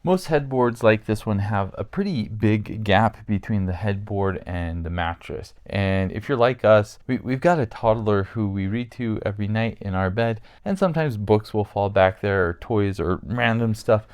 Most headboards like this one have a pretty big gap between the headboard and the mattress. And if you're like us, we've got a toddler who we read to every night in our bed, and sometimes books will fall back there, or toys, or random stuff.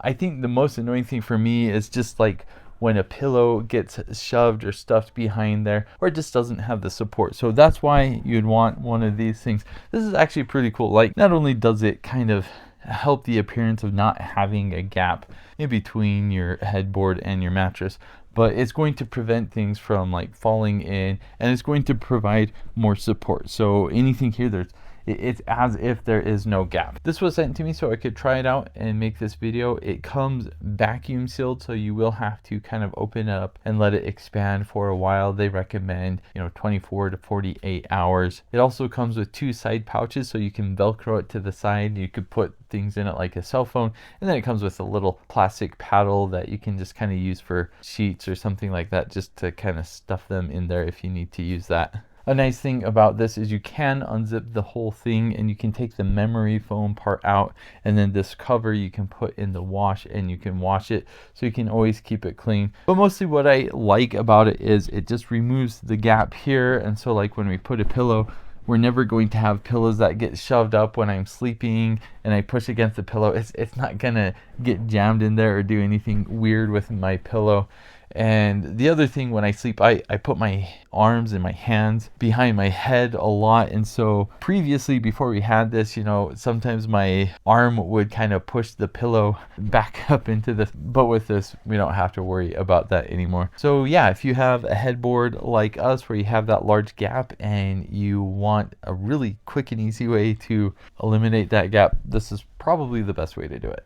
I think the most annoying thing for me is just like when a pillow gets shoved or stuffed behind there, or it just doesn't have the support. So that's why you'd want one of these things. This is actually pretty cool. Like, not only does it kind of help the appearance of not having a gap in between your headboard and your mattress, but it's going to prevent things from like falling in, and it's going to provide more support. So anything here, it's as if there is no gap. This was sent to me so I could try it out and make this video. It comes vacuum sealed, so you will have to kind of open it up and let it expand for a while. They recommend 24 to 48 hours. It also comes with 2 side pouches, so you can Velcro it to the side. You could put things in it like a cell phone, and then it comes with a little plastic paddle that you can just kind of use for sheets or something like that, just to kind of stuff them in there if you need to use that. A nice thing about this is you can unzip the whole thing, and you can take the memory foam part out, and then this cover you can put in the wash and you can wash it, so you can always keep it clean. But mostly what I like about it is it just removes the gap here, and so like when we put a pillow, we're never going to have pillows that get shoved up when I'm sleeping and I push against the pillow. It's not gonna get jammed in there or do anything weird with my pillow. And the other thing, when I sleep, I put my arms and my hands behind my head a lot. And so previously, before we had this, sometimes my arm would kind of push the pillow back up into this. But with this, we don't have to worry about that anymore. So yeah, if you have a headboard like us where you have that large gap and you want a really quick and easy way to eliminate that gap, this is probably the best way to do it.